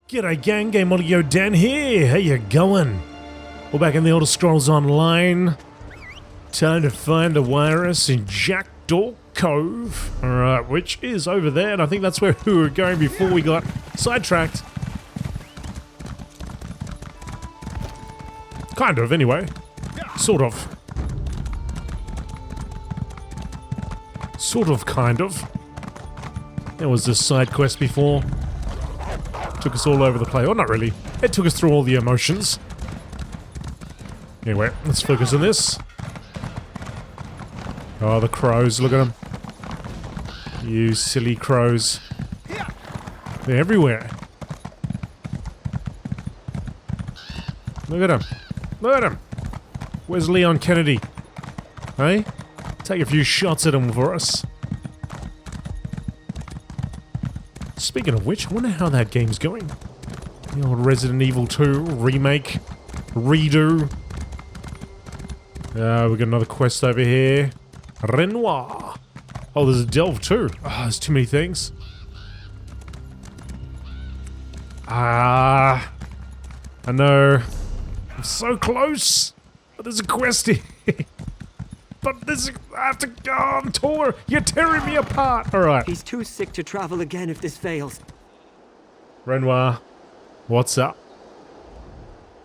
G'day gang, GameolioDan here, how you going? We're back in the Elder Scrolls Online. Time to find a virus in Jackdaw Cove. Alright, which is over there, and I think that's where we were going before we got sidetracked. Kind of, anyway. Sort of. Sort of, kind of. There was this side quest before. Took us all over the place. Well, not really. It took us through all the emotions. Anyway, let's focus on this. Oh, the crows. Look at them. You silly crows. They're everywhere. Look at him. Look at him. Where's Leon Kennedy? Hey? Take a few shots at him for us. Speaking of which, I wonder how that game's going. The old Resident Evil 2 remake, redo. We got another quest over here. Renoir. Oh, there's a delve too. Oh, there's too many things. I know. I'm so close. But there's a quest here. But this, I have to go. I'm torn. You're tearing me apart. All right. He's too sick to travel again if this fails. Renoir, what's up?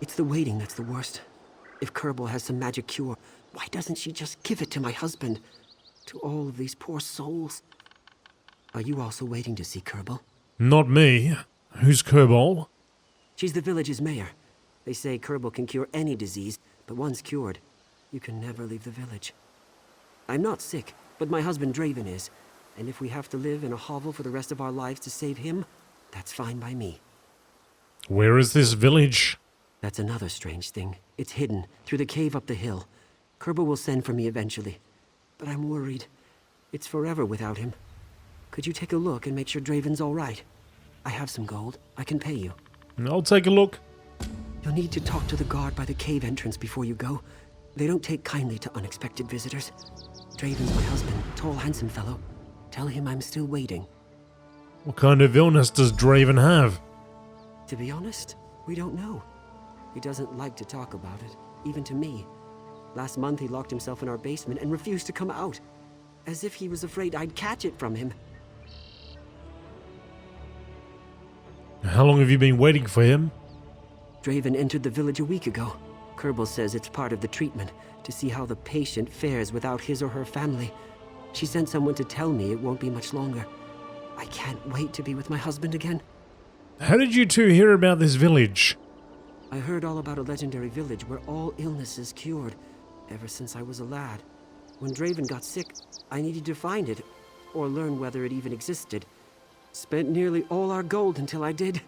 It's the waiting that's the worst. If Kebol has some magic cure, why doesn't she just give it to my husband? To all of these poor souls. Are you also waiting to see Kebol? Not me. Who's Kebol? She's the village's mayor. They say Kebol can cure any disease, but once cured, you can never leave the village. I'm not sick, but my husband Draven is. And if we have to live in a hovel for the rest of our lives to save him, that's fine by me. Where is this village? That's another strange thing. It's hidden, through the cave up the hill. Kebol will send for me eventually. But I'm worried. It's forever without him. Could you take a look and make sure Draven's all right? I have some gold. I can pay you. I'll take a look. You'll need to talk to the guard by the cave entrance before you go. They don't take kindly to unexpected visitors. Draven's my husband, tall, handsome fellow. Tell him I'm still waiting. What kind of illness does Draven have? To be honest, we don't know. He doesn't like to talk about it, even to me. Last month he locked himself in our basement and refused to come out. As if he was afraid I'd catch it from him. How long have you been waiting for him? Draven entered the village a week ago. Kebol says it's part of the treatment, to see how the patient fares without his or her family. She sent someone to tell me it won't be much longer. I can't wait to be with my husband again. How did you two hear about this village? I heard all about a legendary village where all illnesses cured, ever since I was a lad. When Draven got sick, I needed to find it, or learn whether it even existed. Spent nearly all our gold until I did,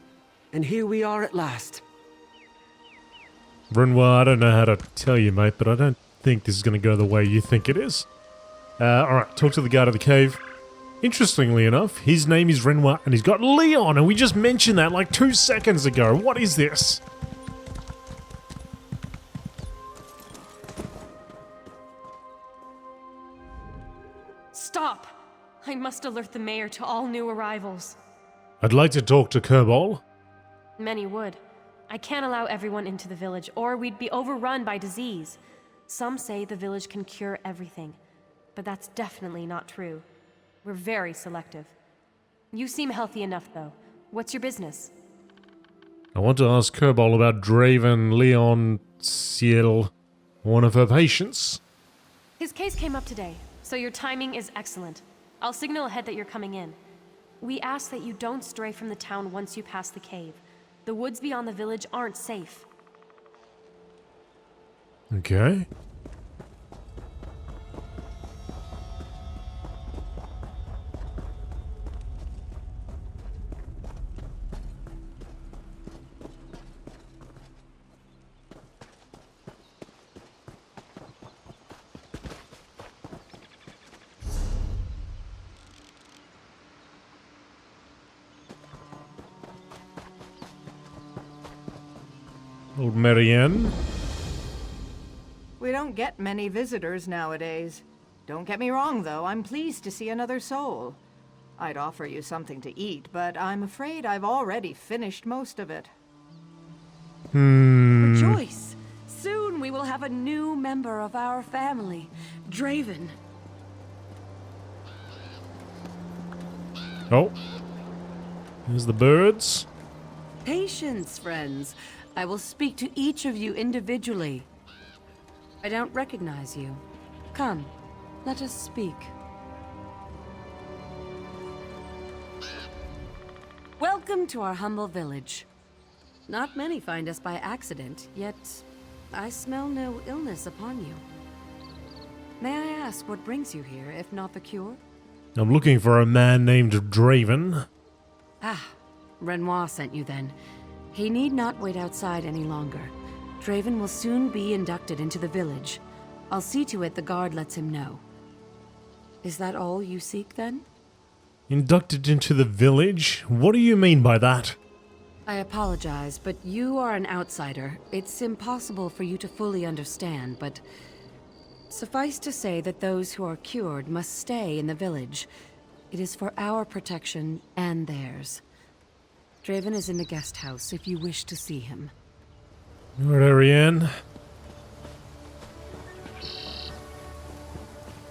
and here we are at last. Renoir, I don't know how to tell you, mate, but I don't think this is going to go the way you think it is. Alright, talk to the guard of the cave. Interestingly enough, his name is Renoir, and he's got Leon, and we just mentioned that like 2 seconds ago. What is this? Stop! I must alert the mayor to all new arrivals. I'd like to talk to Kebol. Many would. I can't allow everyone into the village, or we'd be overrun by disease. Some say the village can cure everything, but that's definitely not true. We're very selective. You seem healthy enough, though. What's your business? I want to ask Kebol about Draven Leon Ciel, one of her patients. His case came up today, so your timing is excellent. I'll signal ahead that you're coming in. We ask that you don't stray from the town once you pass the cave. The woods beyond the village aren't safe. Okay. Old Marianne. We don't get many visitors nowadays. Don't get me wrong, though. I'm pleased to see another soul. I'd offer you something to eat, but I'm afraid I've already finished most of it. Rejoice! Soon we will have a new member of our family, Draven. Oh. There's the birds. Patience, friends. I will speak to each of you individually. I don't recognize you. Come, let us speak. Welcome to our humble village. Not many find us by accident, yet I smell no illness upon you. May I ask what brings you here, if not the cure? I'm looking for a man named Draven. Ah, Renoir sent you then. He need not wait outside any longer. Draven will soon be inducted into the village. I'll see to it the guard lets him know. Is that all you seek then? Inducted into the village? What do you mean by that? I apologize, but you are an outsider. It's impossible for you to fully understand, but suffice to say that those who are cured must stay in the village. It is for our protection and theirs. Draven is in the guest house if you wish to see him. Alright, Ariane.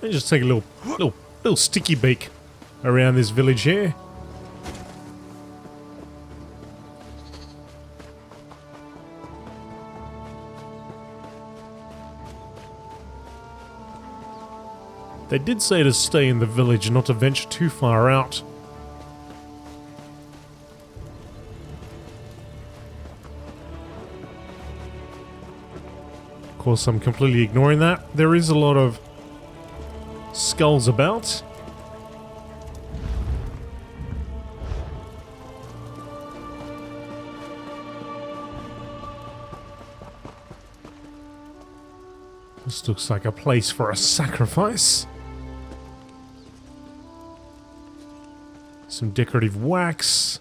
Let me just take a little sticky beak around this village here. They did say to stay in the village and not to venture too far out. Of course, I'm completely ignoring that. There is a lot of skulls about. This looks like a place for a sacrifice. Some decorative wax.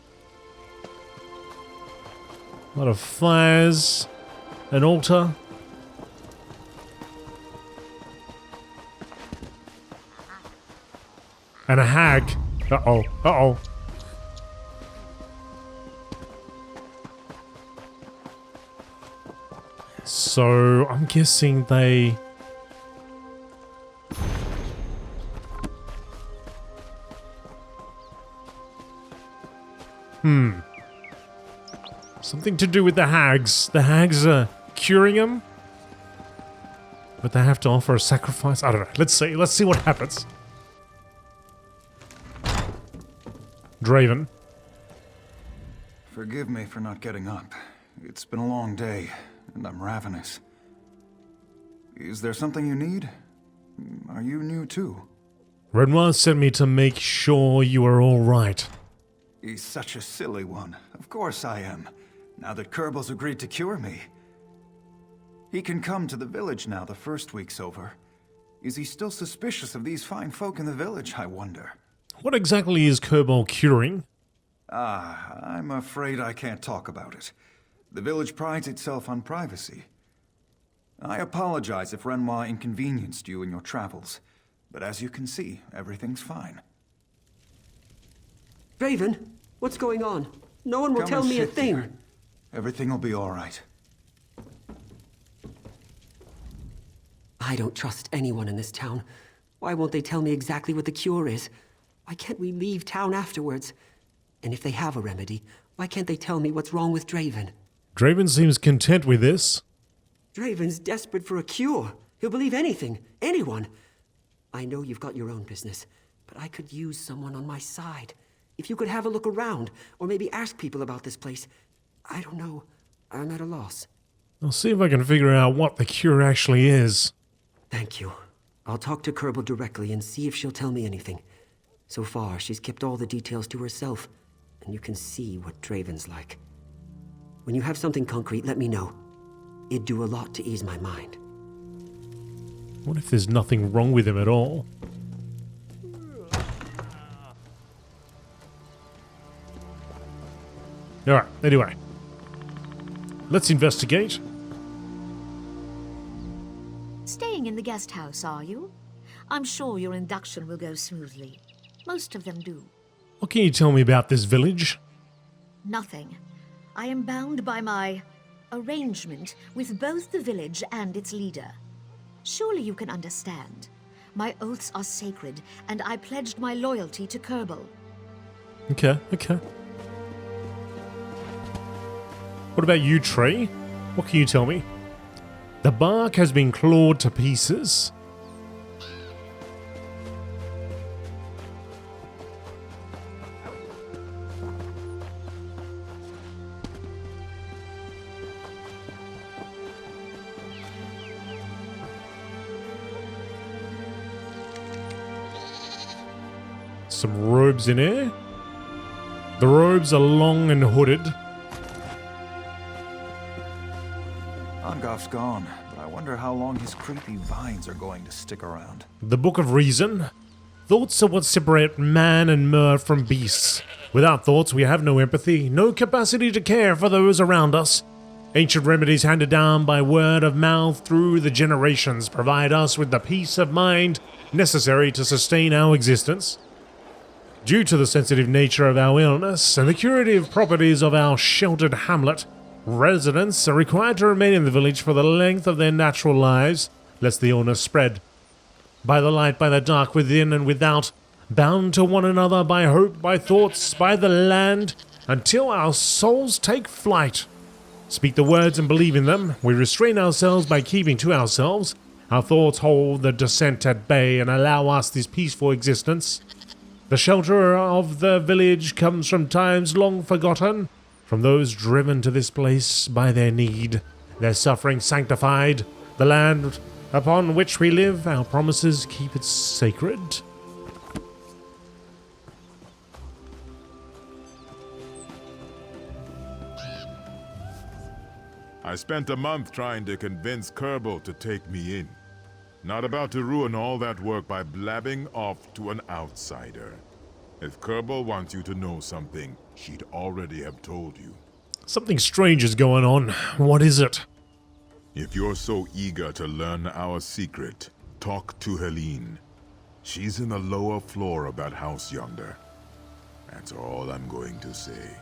A lot of fires. An altar. And a hag. Uh-oh. Uh-oh. So, I'm guessing they... Something to do with the hags. The hags are curing them. But they have to offer a sacrifice. I don't know. Let's see. Let's see what happens. Draven. Forgive me for not getting up. It's been a long day, and I'm ravenous. Is there something you need? Are you new too? Renoir sent me to make sure you are all right. He's such a silly one. Of course I am. Now that Kebol's agreed to cure me. He can come to the village now the first week's over. Is he still suspicious of these fine folk in the village, I wonder? What exactly is Kebol curing? I'm afraid I can't talk about it. The village prides itself on privacy. I apologize if Renoir inconvenienced you in your travels, but as you can see, everything's fine. Draven, what's going on? No one will Come tell and me a sit thing. here. Everything will be all right. I don't trust anyone in this town. Why won't they tell me exactly what the cure is? Why can't we leave town afterwards? And if they have a remedy, why can't they tell me what's wrong with Draven? Draven seems content with this. Draven's desperate for a cure. He'll believe anything, anyone. I know you've got your own business, but I could use someone on my side. If you could have a look around, or maybe ask people about this place. I don't know. I'm at a loss. I'll see if I can figure out what the cure actually is. Thank you. I'll talk to Kebol directly and see if she'll tell me anything. So far, she's kept all the details to herself, and you can see what Draven's like. When you have something concrete, let me know. It'd do a lot to ease my mind. What if there's nothing wrong with him at all? Alright, anyway. Let's investigate. Staying in the guest house, are you? I'm sure your induction will go smoothly. Most of them do. What can you tell me about this village? Nothing. I am bound by my arrangement with both the village and its leader. Surely you can understand. My oaths are sacred, and I pledged my loyalty to Kebol. Okay. What about you, Tree? What can you tell me? The bark has been clawed to pieces. Some robes in here. The robes are long and hooded. Angof's gone, but I wonder how long his creepy vines are going to stick around. The Book of Reason. Thoughts are what separate man and mer from beasts. Without thoughts, we have no empathy, no capacity to care for those around us. Ancient remedies handed down by word of mouth through the generations provide us with the peace of mind necessary to sustain our existence. Due to the sensitive nature of our illness and the curative properties of our sheltered hamlet, residents are required to remain in the village for the length of their natural lives, lest the illness spread. By the light, by the dark, within and without, bound to one another by hope, by thoughts, by the land, until our souls take flight. Speak the words and believe in them. We restrain ourselves by keeping to ourselves. Our thoughts hold the descent at bay and allow us this peaceful existence. The shelter of the village comes from times long forgotten, from those driven to this place by their need, their suffering sanctified. The land upon which we live, our promises keep it sacred. I spent a month trying to convince Kebol to take me in. Not about to ruin all that work by blabbing off to an outsider. If Kebol wants you to know something, she'd already have told you. Something strange is going on. What is it? If you're so eager to learn our secret, talk to Helene. She's in the lower floor of that house yonder. That's all I'm going to say.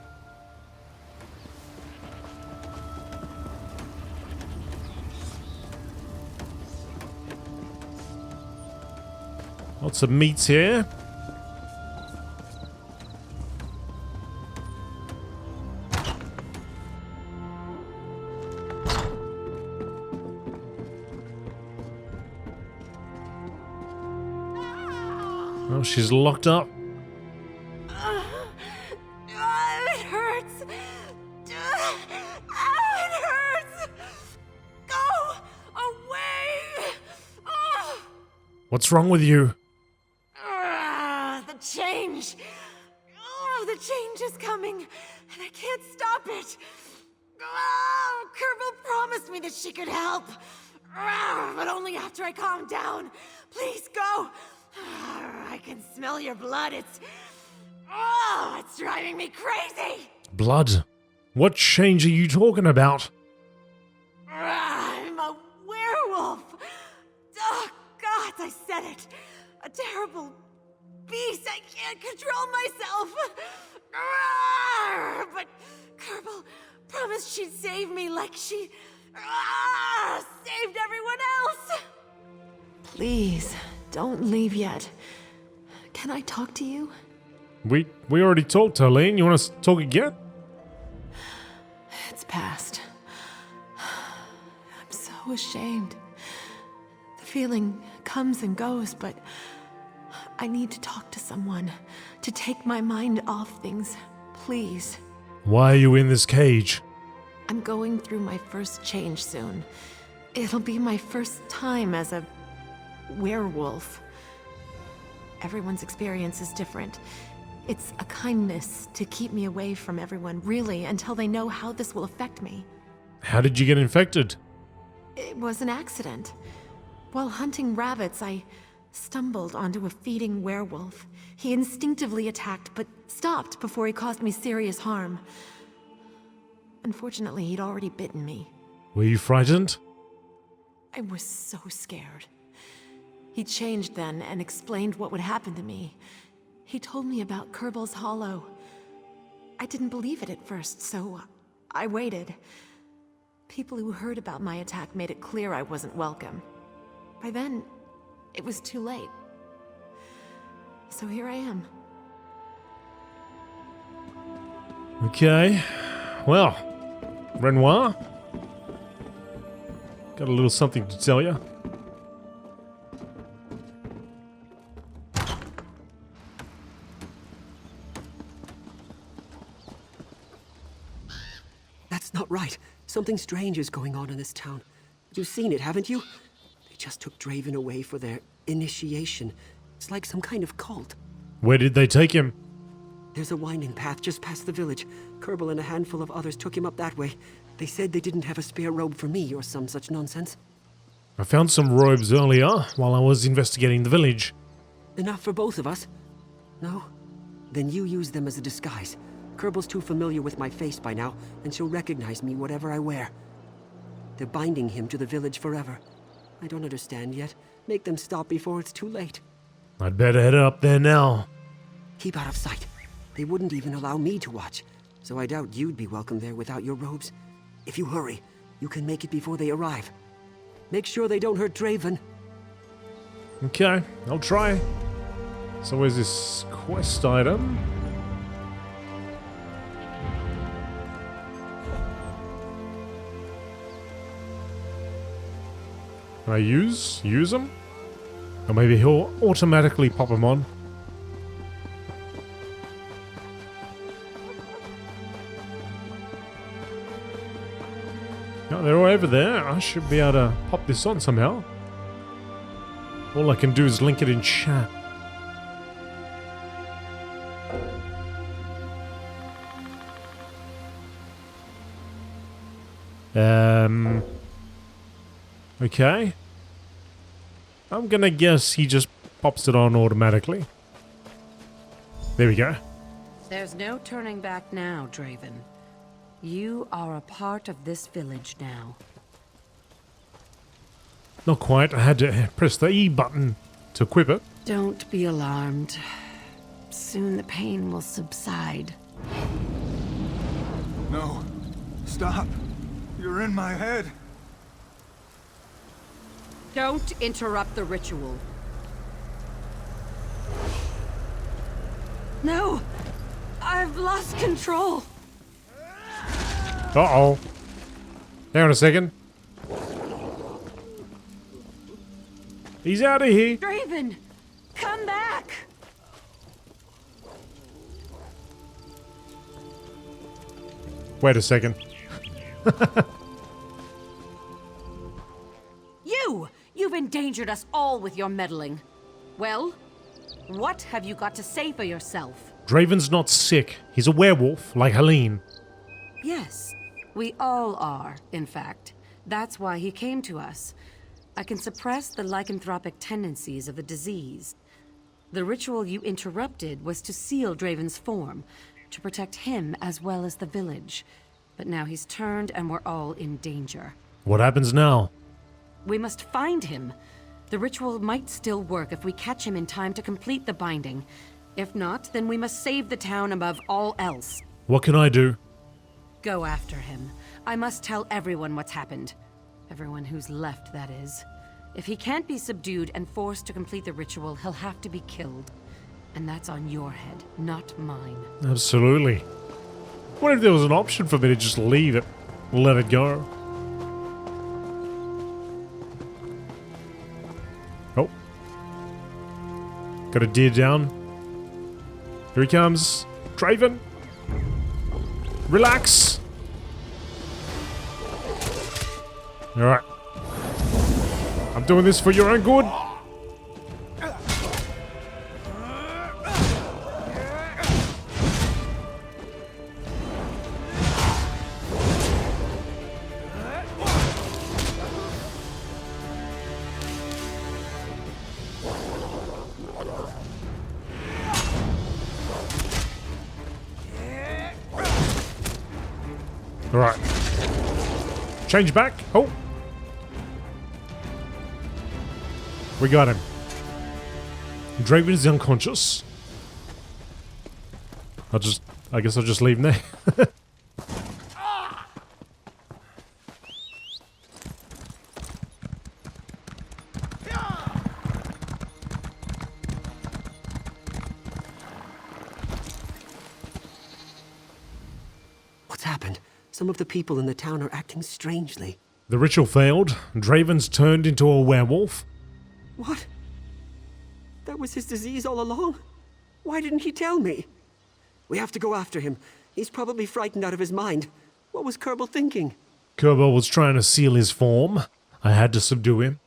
Lots of meats here. Oh, she's locked up. It hurts. It hurts. Go away. What's wrong with you? The change. The change is coming, and I can't stop it. Kebol promised me that she could help, but only after I calm down. Please go. I can smell your blood. It's driving me crazy. Blood? What change are you talking about? I'm a werewolf. Oh, God, I said it. A terrible beast. I can't control myself. But Kebol promised she'd save me like she saved everyone else. Please, don't leave yet. Can I talk to you? We already talked, Helene. You want us to talk again? It's past. I'm so ashamed. The feeling comes and goes, but I need to talk to someone to take my mind off things, please. Why are you in this cage? I'm going through my first change soon. It'll be my first time as a werewolf. Everyone's experience is different. It's a kindness to keep me away from everyone, really, until they know how this will affect me. How did you get infected? It was an accident. While hunting rabbits, I stumbled onto a feeding werewolf. He instinctively attacked, but stopped before he caused me serious harm. Unfortunately, he'd already bitten me. Were you frightened? I was so scared. He changed then and explained what would happen to me. He told me about Kerbel's Hollow. I didn't believe it at first, so I waited. People who heard about my attack made it clear I wasn't welcome. By then, it was too late. So here I am. Okay. Well, Renoir, got a little something to tell you. That's not right. Something strange is going on in this town. You've seen it, haven't you? They just took Draven away for their initiation. It's like some kind of cult. Where did they take him? There's a winding path just past the village. Kebol and a handful of others took him up that way. They said they didn't have a spare robe for me or some such nonsense. I found some robes earlier while I was investigating the village. Enough for both of us? No? Then you use them as a disguise. Kerbel's too familiar with my face by now, and she'll recognize me whatever I wear. They're binding him to the village forever. I don't understand yet. Make them stop before it's too late. I'd better head up there now. Keep out of sight. They wouldn't even allow me to watch, so I doubt you'd be welcome there without your robes. If you hurry, you can make it before they arrive. Make sure they don't hurt Draven. Okay, I'll try. So where's this quest item? Can I use them? Or maybe he'll automatically pop them on. No, they're all over there. I should be able to pop this on somehow. All I can do is link it in chat. Okay. I'm gonna guess he just pops it on automatically. There we go. There's no turning back now, Draven. You are a part of this village now. Not quite. I had to press the E button to equip it. Don't be alarmed. Soon the pain will subside. No. Stop. You're in my head. Don't interrupt the ritual. No! I've lost control! Uh-oh. Hang on a second. He's out of here. Draven! Come back! Wait a second. You've endangered us all with your meddling. Well, what have you got to say for yourself? Draven's not sick. He's a werewolf, like Helene. Yes, we all are, in fact. That's why he came to us. I can suppress the lycanthropic tendencies of the disease. The ritual you interrupted was to seal Draven's form, to protect him as well as the village. But now he's turned and we're all in danger. What happens now? We must find him. The ritual might still work if we catch him in time to complete the binding. If not, then we must save the town above all else. What can I do? Go after him. I must tell everyone what's happened. Everyone who's left, that is. If he can't be subdued and forced to complete the ritual, he'll have to be killed. And that's on your head, not mine. Absolutely. What if there was an option for me to just leave it, let it go? Oh. Got a deer down. Here he comes. Draven. Relax. Alright. I'm doing this for your own good. Alright. Change back. Oh. We got him. Draven is unconscious. I guess I'll just leave him there. What's happened? Some of the people in the town are acting strangely. The ritual failed. Draven's turned into a werewolf. What? That was his disease all along? Why didn't he tell me? We have to go after him. He's probably frightened out of his mind. What was Kebol thinking? Kebol was trying to seal his form. I had to subdue him.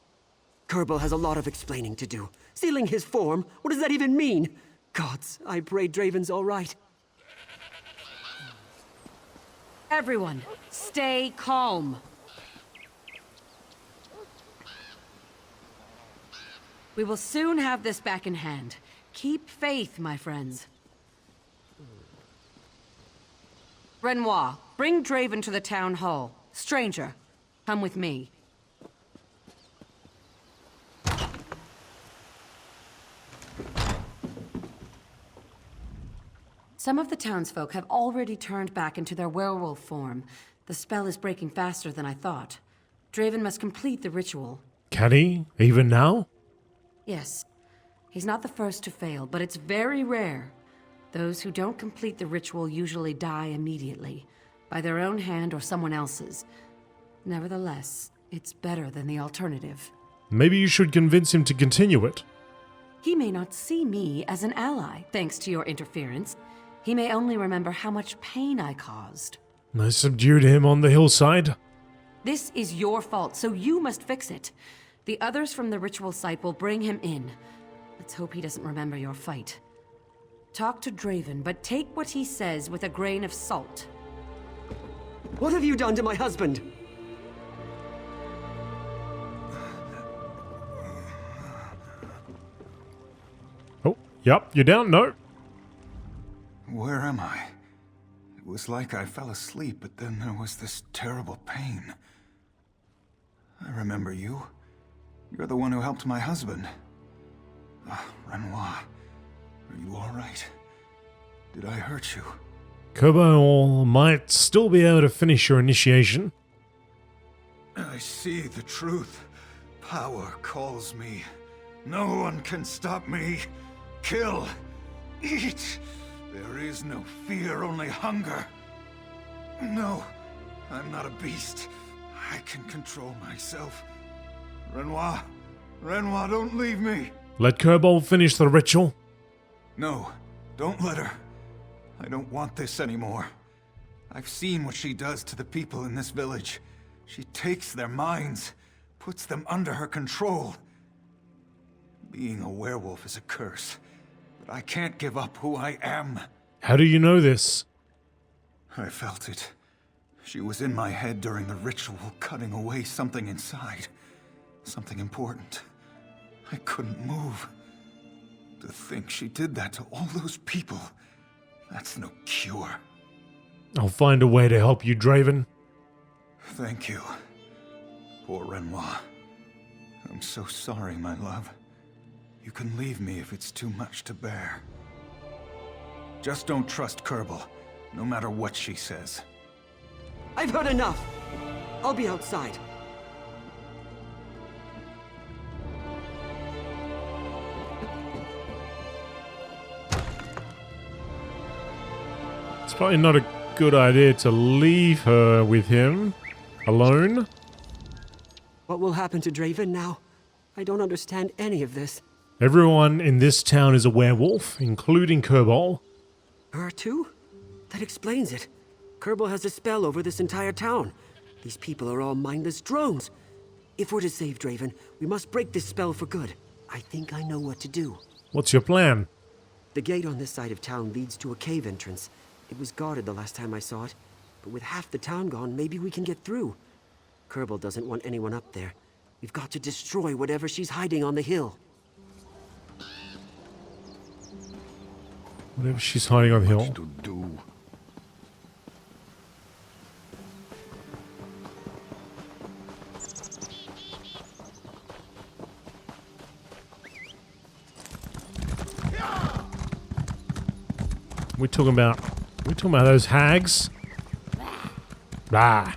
Kebol has a lot of explaining to do. Sealing his form? What does that even mean? Gods, I pray Draven's all right. Everyone, stay calm. We will soon have this back in hand. Keep faith, my friends. Renoir, bring Draven to the town hall. Stranger, come with me. Some of the townsfolk have already turned back into their werewolf form. The spell is breaking faster than I thought. Draven must complete the ritual. Can he? Even now? Yes. He's not the first to fail, but it's very rare. Those who don't complete the ritual usually die immediately, by their own hand or someone else's. Nevertheless, it's better than the alternative. Maybe you should convince him to continue it. He may not see me as an ally, thanks to your interference. He may only remember how much pain I caused. I subdued him on the hillside. This is your fault, so you must fix it. The others from the ritual site will bring him in. Let's hope he doesn't remember your fight. Talk to Draven, but take what he says with a grain of salt. What have you done to my husband? Oh, yep, you're down? No. Where am I? It was like I fell asleep, but then there was this terrible pain. I remember you. You're the one who helped my husband. Renoir, are you all right? Did I hurt you? Kebol might still be able to finish your initiation. I see the truth. Power calls me. No one can stop me. Kill. Eat. There is no fear, only hunger. No, I'm not a beast. I can control myself. Renoir, don't leave me. Let Kebol finish the ritual. No, don't let her. I don't want this anymore. I've seen what she does to the people in this village. She takes their minds, puts them under her control. Being a werewolf is a curse, but I can't give up who I am. How do you know this? I felt it. She was in my head during the ritual, cutting away something inside. Something important. I couldn't move. To think she did that to all those people, that's no cure. I'll find a way to help you, Draven. Thank you. Poor Renoir. I'm so sorry, my love. You can leave me if it's too much to bear. Just don't trust Kebol, no matter what she says. I've heard enough. I'll be outside. It's probably not a good idea to leave her with him alone. What will happen to Draven now? I don't understand any of this. Everyone in this town is a werewolf, including Kebol. Her too? That explains it. Kebol has a spell over this entire town. These people are all mindless drones. If we're to save Draven, we must break this spell for good. I think I know what to do. What's your plan? The gate on this side of town leads to a cave entrance. It was guarded the last time I saw it, but with half the town gone, maybe we can get through. Kebol doesn't want anyone up there. We've got to destroy whatever she's hiding on the hill. Whatever she's hiding on the hill. To do. We talking about those hags? Ah.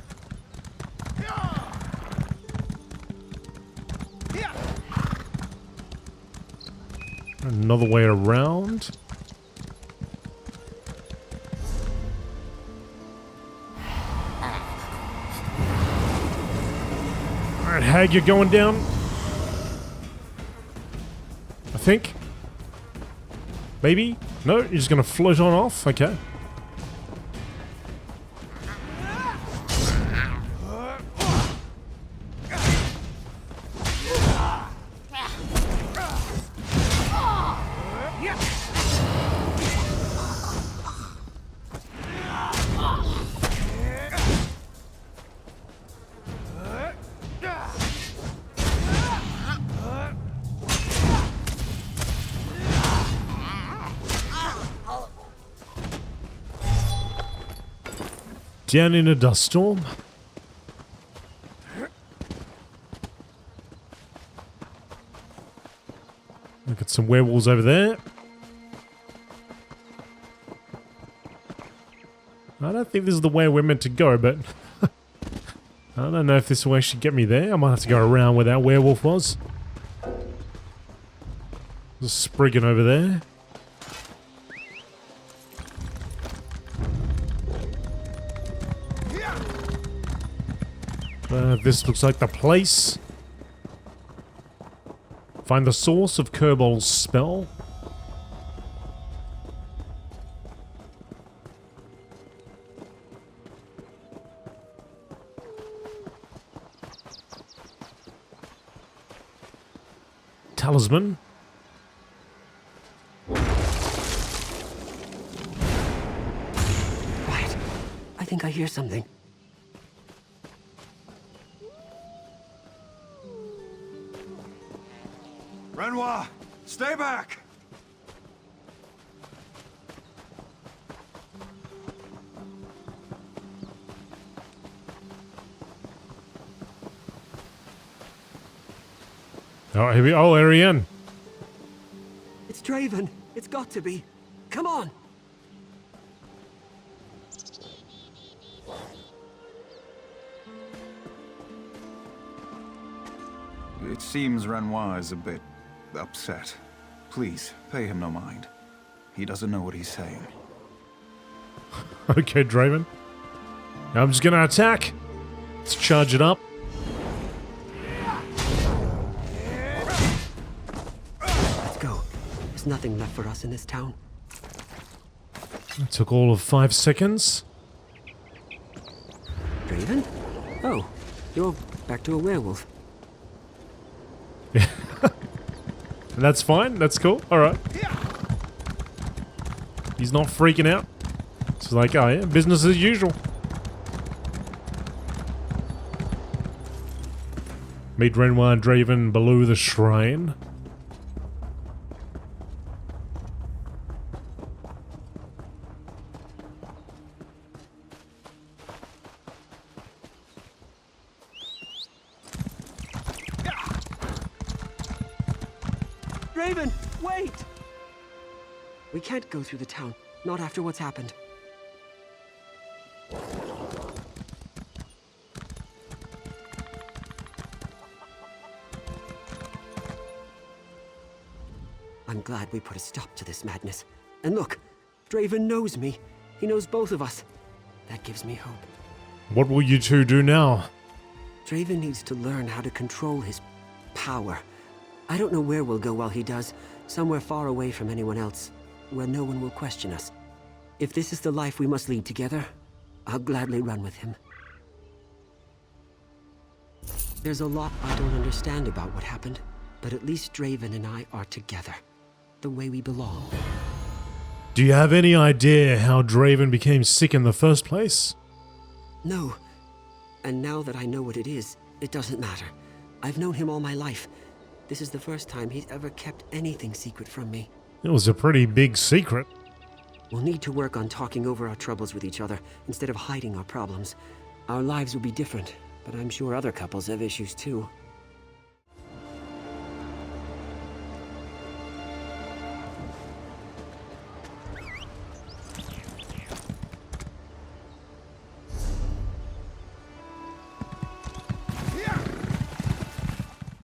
Another way around. Alright, hag, you're going down. I think. Maybe? No, you're just gonna float on off? Okay. Down in a dust storm. Look at some werewolves over there. I don't think this is the way we're meant to go, but I don't know if this will actually get me there. I might have to go around where that werewolf was. There's a Spriggan over there. This looks like the place. Find the source of Kebol's spell. Talisman. Quiet. I think I hear something. Renoir, stay back! Oh, here we go. Oh, Ariane. It's Draven. It's got to be. Come on. It seems Renoir is a bit upset. Please, pay him no mind. He doesn't know what he's saying. Okay, Draven. I'm just gonna attack. Let's charge it up. Let's go. There's nothing left for us in this town. It took all of 5 seconds. Draven? Oh, you're back to a werewolf. That's fine. That's cool. All right. He's not freaking out. It's like, oh yeah, business as usual. Meet Renoir and Draven below the shrine. Draven, wait! We can't go through the town, not after what's happened. I'm glad we put a stop to this madness. And look, Draven knows me. He knows both of us. That gives me hope. What will you two do now? Draven needs to learn how to control his power. I don't know where we'll go while he does. Somewhere far away from anyone else, where no one will question us. If this is the life we must lead together, I'll gladly run with him. There's a lot I don't understand about what happened, but at least Draven and I are together, the way we belong. Do you have any idea how Draven became sick in the first place? No. And now that I know what it is, it doesn't matter. I've known him all my life. This is the first time he's ever kept anything secret from me. It was a pretty big secret. We'll need to work on talking over our troubles with each other instead of hiding our problems. Our lives will be different, but I'm sure other couples have issues too.